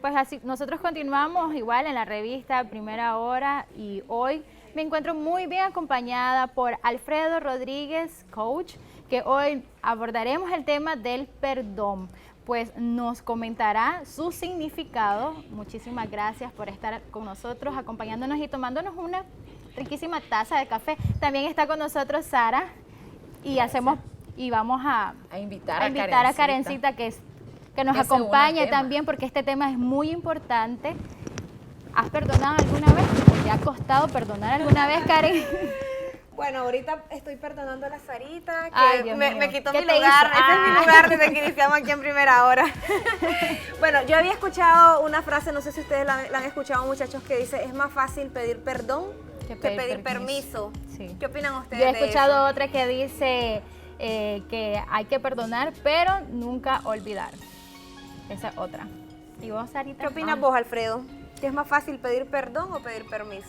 Pues así, nosotros continuamos igual en la revista Primera Hora y hoy me encuentro muy bien acompañada por Alfredo Rodríguez, coach, que hoy abordaremos el tema del perdón. Pues nos comentará su significado. Muchísimas gracias por estar con nosotros, acompañándonos y tomándonos una riquísima taza de café. También está con nosotros Sara y vamos a invitar a Karencita que nos acompañe también, porque este tema es muy importante. ¿Has perdonado alguna vez? ¿O te ha costado perdonar alguna vez, Karen? Bueno, ahorita estoy perdonando a la Sarita, que Ay, me quitó mi te lugar. hizo? Ese es mi lugar desde que iniciamos aquí en Primera Hora. Bueno, yo había escuchado una frase, no sé si ustedes la han escuchado, muchachos, que dice, es más fácil pedir perdón que pedir permiso. Sí. ¿Qué opinan ustedes Yo he de escuchado eso? otra que dice que hay que perdonar, pero nunca olvidar. Esa es otra. ¿Y vos, Sarita? ¿Qué opinas vos, Alfredo? ¿Que es más fácil pedir perdón o pedir permiso?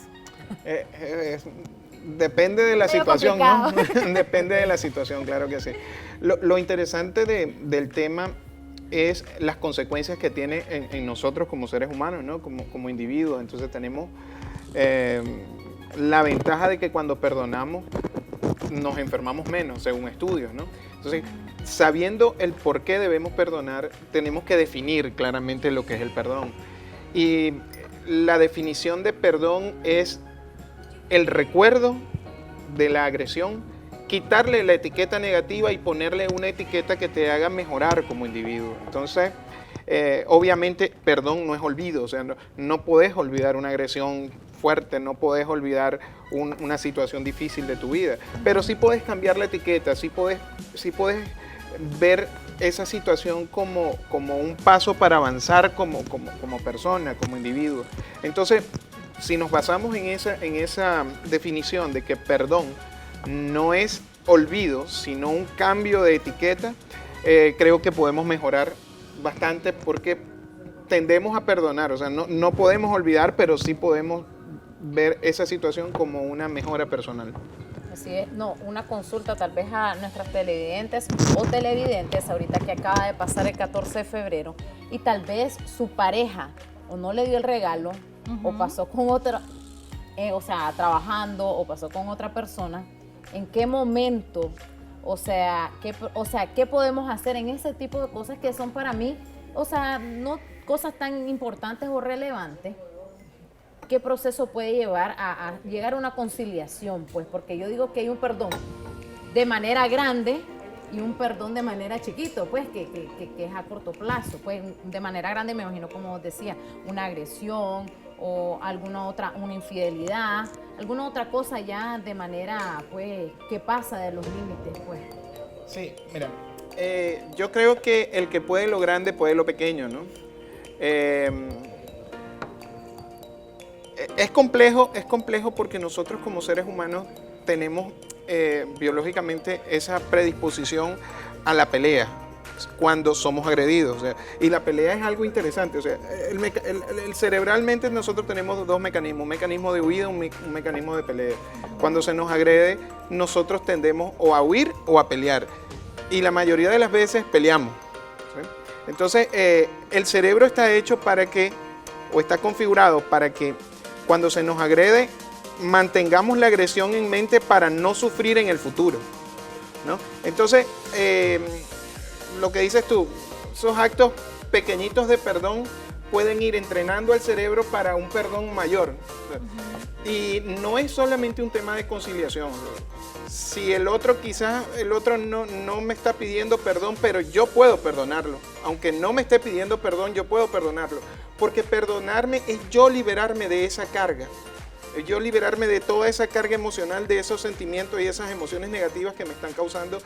Depende de la Medio situación, ¿no? complicado. Depende de la situación, claro que sí. Lo interesante del tema es las consecuencias que tiene en nosotros como seres humanos, ¿no? Como individuos. Entonces tenemos la ventaja de que cuando perdonamos nos enfermamos menos, según estudios, ¿no? Entonces, sabiendo el por qué debemos perdonar, tenemos que definir claramente lo que es el perdón. Y la definición de perdón es el recuerdo de la agresión, quitarle la etiqueta negativa y ponerle una etiqueta que te haga mejorar como individuo. Entonces, obviamente, perdón no es olvido, o sea, no podés olvidar una agresión fuerte, no podés olvidar una situación difícil de tu vida, pero sí podés cambiar la etiqueta, sí podés ver esa situación como un paso para avanzar como persona, como individuo. Entonces, si nos basamos en esa definición de que perdón no es olvido, sino un cambio de etiqueta, creo que podemos mejorar bastante porque tendemos a perdonar, o sea, no podemos olvidar, pero sí podemos ver esa situación como una mejora personal. Así es, no, una consulta tal vez a nuestras televidentes o televidentes ahorita que acaba de pasar el 14 de febrero y tal vez su pareja o no le dio el regalo o pasó con otra, o sea, trabajando o pasó con otra persona, ¿en qué momento? O sea, ¿qué podemos hacer en ese tipo de cosas que son para mí, o sea, no cosas tan importantes o relevantes? ¿Qué proceso puede llevar a llegar a una conciliación? Pues porque yo digo que hay un perdón de manera grande y un perdón de manera chiquito, pues que es a corto plazo. Pues de manera grande me imagino, como decía, una agresión o alguna otra, una infidelidad, alguna otra cosa ya de manera, pues, que pasa de los límites, pues. Sí, mira, yo creo que el que puede lo grande puede lo pequeño, ¿no? Es complejo porque nosotros como seres humanos tenemos biológicamente esa predisposición a la pelea cuando somos agredidos. O sea, y la pelea es algo interesante. O sea, cerebralmente nosotros tenemos dos mecanismos, un mecanismo de huida, un mecanismo de pelea. Cuando se nos agrede, nosotros tendemos o a huir o a pelear. Y la mayoría de las veces peleamos, ¿sí? Entonces, el cerebro está hecho para que, o está configurado para que cuando se nos agrede, mantengamos la agresión en mente para no sufrir en el futuro, ¿no? Entonces, lo que dices tú, esos actos pequeñitos de perdón pueden ir entrenando al cerebro para un perdón mayor. Y no es solamente un tema de conciliación. Si el otro no me está pidiendo perdón, pero yo puedo perdonarlo. Aunque no me esté pidiendo perdón, yo puedo perdonarlo. Porque perdonarme es yo liberarme de esa carga. Es yo liberarme de toda esa carga emocional, de esos sentimientos y esas emociones negativas que me están causando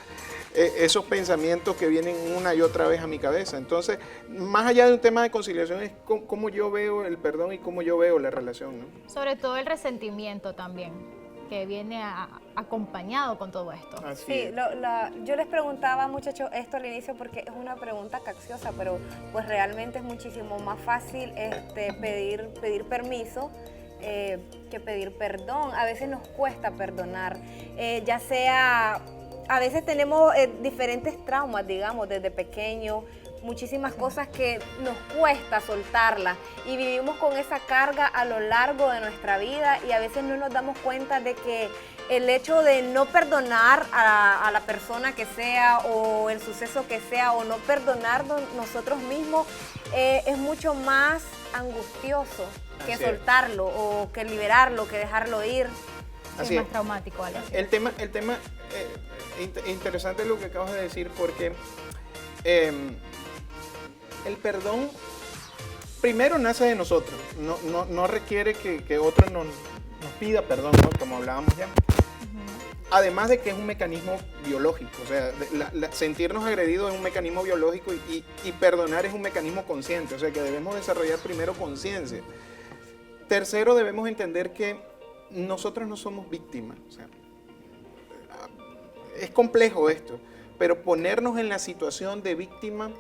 esos pensamientos que vienen una y otra vez a mi cabeza. Entonces, más allá de un tema de conciliación, es cómo yo veo el perdón y cómo yo veo la relación, ¿no? Sobre todo el resentimiento también, que viene acompañado con todo esto. Así Sí, es. yo les preguntaba, muchachos, esto al inicio porque es una pregunta capciosa, pero pues realmente es muchísimo más fácil pedir permiso que pedir perdón. A veces nos cuesta perdonar, ya sea, a veces tenemos diferentes traumas, digamos, desde pequeño. muchísimas cosas que nos cuesta soltarlas y vivimos con esa carga a lo largo de nuestra vida y a veces no nos damos cuenta de que el hecho de no perdonar a la persona que sea o el suceso que sea o no perdonarnos nosotros mismos es mucho más angustioso que Así es. soltarlo o que liberarlo, que dejarlo ir. Así es más es. traumático, algo así. El tema interesante lo que acabas de decir porque el perdón primero nace de nosotros, no requiere que otro nos pida perdón, ¿no? Como hablábamos ya. Además de que es un mecanismo biológico, o sea, sentirnos agredidos es un mecanismo biológico y perdonar es un mecanismo consciente, o sea que debemos desarrollar primero conciencia. Tercero, debemos entender que nosotros no somos víctimas, o sea, es complejo esto, pero ponernos en la situación de víctima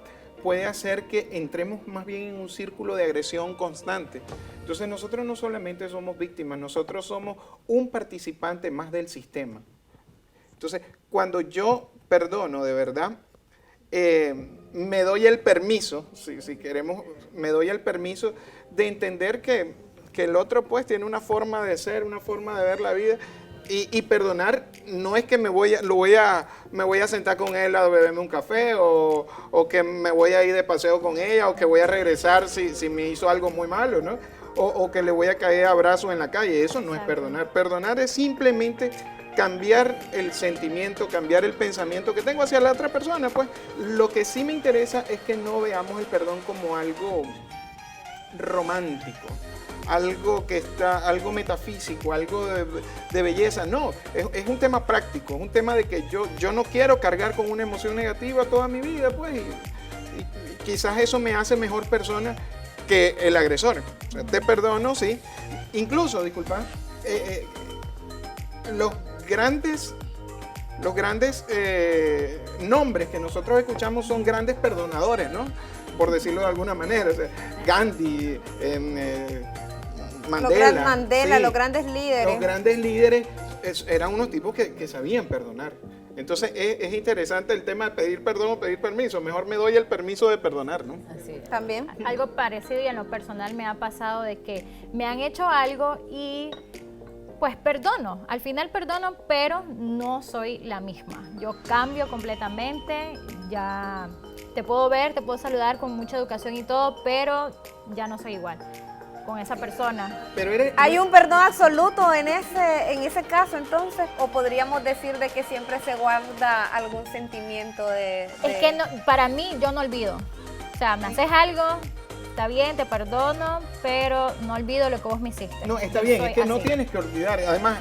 puede hacer que entremos más bien en un círculo de agresión constante. Entonces nosotros no solamente somos víctimas, nosotros somos un participante más del sistema. Entonces, cuando yo perdono de verdad, me doy el permiso, si queremos, me doy el permiso de entender que el otro pues tiene una forma de ser, una forma de ver la vida. Y perdonar no es que me voy a sentar con él a beberme un café o que me voy a ir de paseo con ella o que voy a regresar si me hizo algo muy malo, ¿no? O que le voy a caer a abrazos en la calle. Eso no es perdonar. Perdonar es simplemente cambiar el sentimiento, cambiar el pensamiento que tengo hacia la otra persona. Pues lo que sí me interesa es que no veamos el perdón como algo romántico, algo metafísico, algo de belleza. No, es un tema práctico, es un tema de que yo no quiero cargar con una emoción negativa toda mi vida, pues, y quizás eso me hace mejor persona que el agresor. O sea, te perdono, sí. Incluso, disculpa, los grandes nombres que nosotros escuchamos son grandes perdonadores, ¿no? Por decirlo de alguna manera. O sea, Gandhi, Mandela, sí, los grandes líderes. Los grandes líderes eran unos tipos que sabían perdonar. Entonces es interesante el tema de pedir perdón o pedir permiso. Mejor me doy el permiso de perdonar, ¿no? Así es. También. Algo parecido y en lo personal me ha pasado de que me han hecho algo y pues perdono. Al final perdono, pero no soy la misma. Yo cambio completamente, ya te puedo ver, te puedo saludar con mucha educación y todo, pero ya no soy igual con esa persona. Pero ¿Hay un perdón absoluto en ese caso entonces? ¿O podríamos decir de que siempre se guarda algún sentimiento de... Es que no, para mí yo no olvido. O sea, me haces algo, está bien, te perdono, pero no olvido lo que vos me hiciste. No, está bien, Soy es que no así. tienes que olvidar. Además,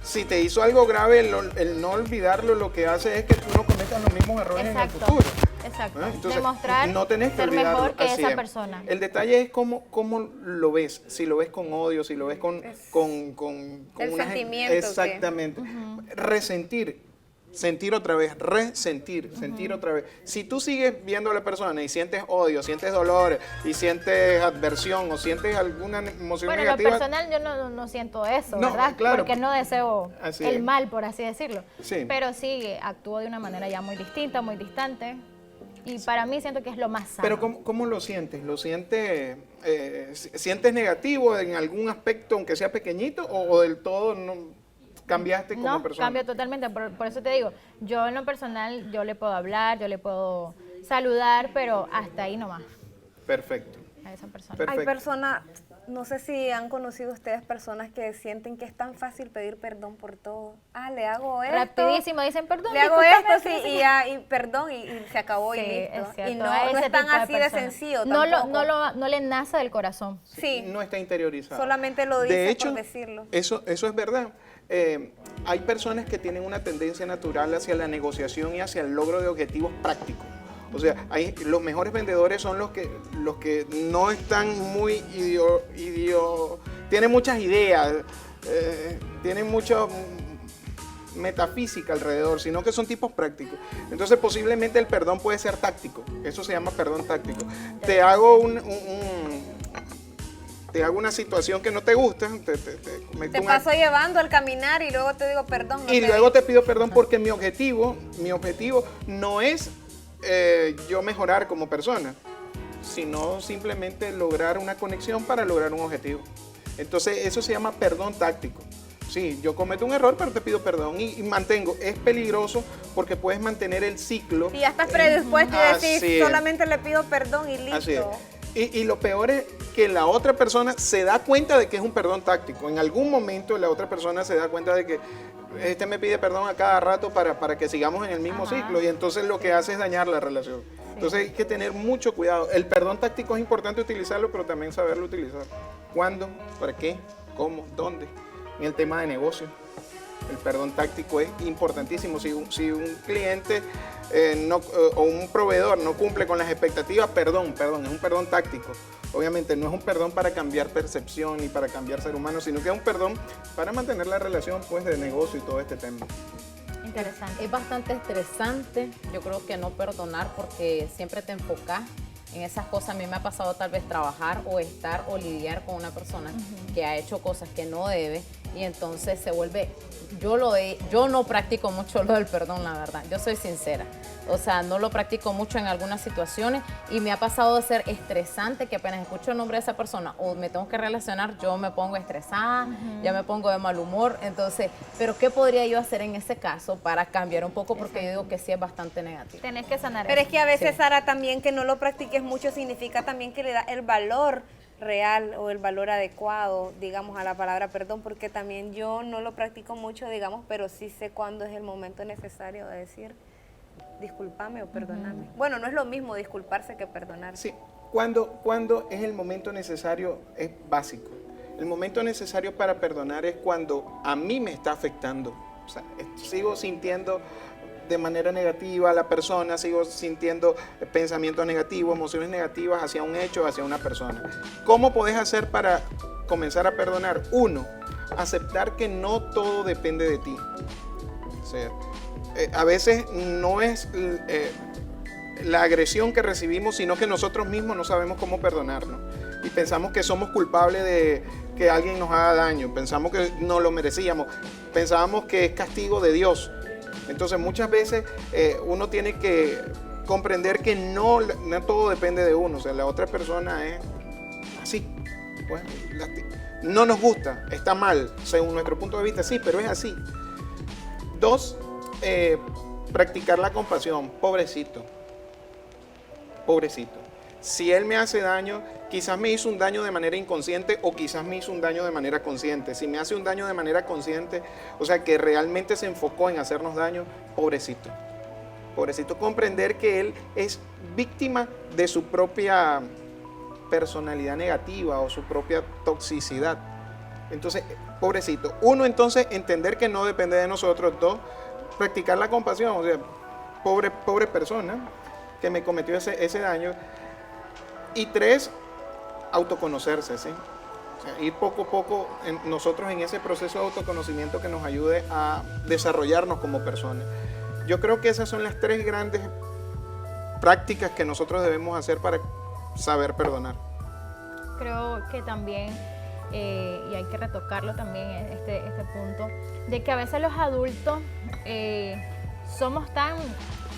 si te hizo algo grave, el no olvidarlo lo que hace es que tú no cometas los mismos errores en el Exacto. futuro. Exacto. ¿No? Entonces, demostrar no tenés que ser olvidarlo, mejor que así esa es. persona. El detalle es cómo lo ves, si lo ves con odio, si lo ves con el una sentimiento que- exactamente. Resentir, sentir otra vez, sentir otra vez. Si tú sigues viendo a la persona y sientes odio, sientes dolor y sientes adversión o sientes alguna emoción Bueno, en lo negativa, personal yo no siento eso, No, ¿verdad? claro. Porque no deseo Así el es. mal, por así decirlo. Sí. Pero sí, actúo de una manera ya muy distinta, muy distante. Y para mí siento que es lo más sano. Pero ¿cómo lo sientes? ¿Lo sientes negativo en algún aspecto, aunque sea pequeñito, o del todo no cambiaste como No, persona? cambio totalmente. Por eso te digo, yo en lo personal, yo le puedo hablar, yo le puedo saludar, pero hasta ahí nomás, Perfecto. a esa persona. Perfecto. Hay personas, no sé si han conocido ustedes personas que sienten que es tan fácil pedir perdón por todo. Ah, le hago esto. Rapidísimo dicen, perdón, Le hago discúlpame, esto, sí, sí, y ya, y perdón, y se acabó Sí, y listo. es cierto. Y no, a no ese es tan tipo así de personas. sencillo No tampoco. no le nace del corazón. Sí, No está interiorizado. solamente lo dice De hecho, por decirlo. Eso es verdad. Hay personas que tienen una tendencia natural hacia la negociación y hacia el logro de objetivos prácticos. O sea, los mejores vendedores son los que no están muy tienen muchas ideas, tienen mucha metafísica alrededor, sino que son tipos prácticos. Entonces posiblemente el perdón puede ser táctico. Eso se llama perdón táctico. Te hago una situación que no te gusta, cometo Te un paso llevando al caminar y luego te digo perdón. no y te luego digo. te pido perdón porque mi objetivo no es yo mejorar como persona, sino simplemente lograr una conexión para lograr un objetivo. Entonces eso se llama perdón táctico. Sí, yo cometo un error, pero te pido perdón y mantengo. Es peligroso porque puedes mantener el ciclo. Y ya estás predispuesto y decís, Así es. solamente le pido perdón y listo. Así es. Y lo peor es que la otra persona se da cuenta de que es un perdón táctico. En algún momento la otra persona se da cuenta de que este me pide perdón a cada rato para que sigamos en el mismo ciclo, y entonces lo que hace es dañar la relación. Entonces hay que tener mucho cuidado. El perdón táctico es importante utilizarlo, pero también saberlo utilizar. ¿Cuándo? ¿Para qué? ¿Cómo? ¿Dónde? En el tema de negocio, el perdón táctico es importantísimo. Si un cliente o un proveedor no cumple con las expectativas, perdón, es un perdón táctico. Obviamente no es un perdón para cambiar percepción ni para cambiar ser humano, sino que es un perdón para mantener la relación, pues, de negocio y todo este tema. Interesante. Es bastante estresante, yo creo que no perdonar, porque siempre te enfocas en esas cosas. A mí me ha pasado tal vez trabajar o estar o lidiar con una persona que ha hecho cosas que no debe, y entonces se vuelve, yo no practico mucho lo del perdón, la verdad, yo soy sincera. O sea, no lo practico mucho en algunas situaciones, y me ha pasado de ser estresante que apenas escucho el nombre de esa persona o me tengo que relacionar, yo me pongo estresada, ya me pongo de mal humor. Entonces, ¿pero qué podría yo hacer en ese caso para cambiar un poco? Porque yo digo que sí es bastante negativo. Tenés que sanar Pero eso. es que a veces, Sí. Sara, también que no lo practiques mucho significa también que le da el valor real o el valor adecuado, digamos, a la palabra perdón, porque también yo no lo practico mucho, digamos, pero sí sé cuándo es el momento necesario de decir discúlpame o perdóname. Bueno, no es lo mismo disculparse que perdonar. Sí, cuando es el momento necesario es básico. El momento necesario para perdonar es cuando a mí me está afectando. O sea, sigo sintiendo de manera negativa a la persona, sigo sintiendo pensamientos negativos, emociones negativas hacia un hecho, hacia una persona. ¿Cómo podés hacer para comenzar a perdonar? Uno, aceptar que no todo depende de ti. O sea, a veces no es la agresión que recibimos, sino que nosotros mismos no sabemos cómo perdonarnos. Y pensamos que somos culpables de que alguien nos haga daño, pensamos que no lo merecíamos, pensábamos que es castigo de Dios. Entonces muchas veces uno tiene que comprender que no todo depende de uno. O sea, la otra persona es así. Pues, no nos gusta, está mal, según nuestro punto de vista, sí, pero es así. Dos, practicar la compasión. Pobrecito. Si él me hace daño, quizás me hizo un daño de manera inconsciente o quizás me hizo un daño de manera consciente. Si me hace un daño de manera consciente, o sea, que realmente se enfocó en hacernos daño, pobrecito. Comprender que él es víctima de su propia personalidad negativa o su propia toxicidad. Entonces, pobrecito. Uno, entonces, entender que no depende de nosotros. Dos, practicar la compasión. O sea, pobre persona que me cometió ese daño. Y tres, autoconocerse, ¿sí? O sea, ir poco a poco nosotros en ese proceso de autoconocimiento que nos ayude a desarrollarnos como personas. Yo creo que esas son las tres grandes prácticas que nosotros debemos hacer para saber perdonar. Creo que también, y hay que retocarlo también, este punto, de que a veces los adultos somos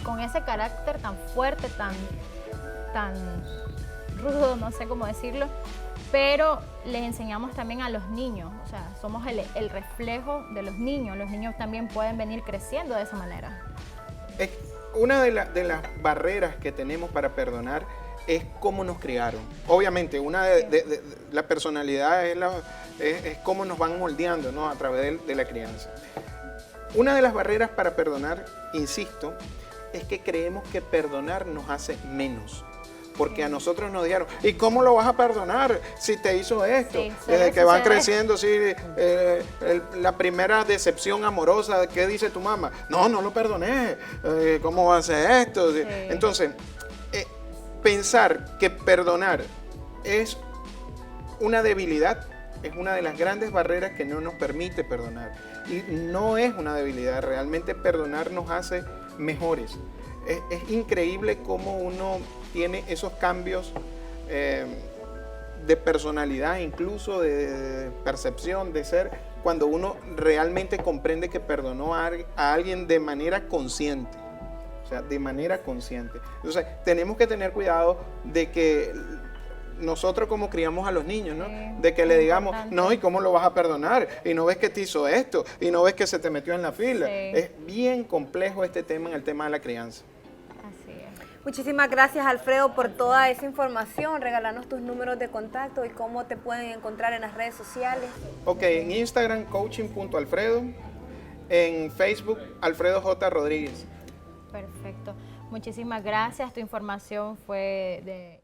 con ese carácter tan fuerte, tan rudo, no sé cómo decirlo, pero les enseñamos también a los niños, o sea, somos el reflejo de los niños también pueden venir creciendo de esa manera. Una de las barreras que tenemos para perdonar es cómo nos criaron. Obviamente, una de la personalidad es cómo nos van moldeando, ¿no? A través de la crianza. Una de las barreras para perdonar, insisto, es que creemos que perdonar nos hace menos. Porque a nosotros nos dijeron, ¿y cómo lo vas a perdonar si te hizo esto? Sí, desde que van sucede. creciendo, sí, la primera decepción amorosa, ¿qué dice tu mamá? No lo perdoné, ¿cómo va a hacer esto? Sí. Entonces, pensar que perdonar es una debilidad es una de las grandes barreras que no nos permite perdonar. Y no es una debilidad, realmente perdonar nos hace mejores. Es increíble cómo uno tiene esos cambios de personalidad, incluso de percepción, de ser, cuando uno realmente comprende que perdonó a alguien de manera consciente. o sea, de manera consciente. Entonces, tenemos que tener cuidado de que nosotros como criamos a los niños, ¿no? Sí, De que le digamos, importante. no, ¿y cómo lo vas a perdonar? Y no ves que te hizo esto, y no ves que se te metió en la fila. Sí. Es bien complejo este tema en el tema de la crianza. Así es. Muchísimas gracias, Alfredo, por toda esa información. Regalarnos tus números de contacto y cómo te pueden encontrar en las redes sociales. Ok, en Instagram, coaching.alfredo, en Facebook, Alfredo J. Rodríguez. Perfecto. Muchísimas gracias. Tu información fue de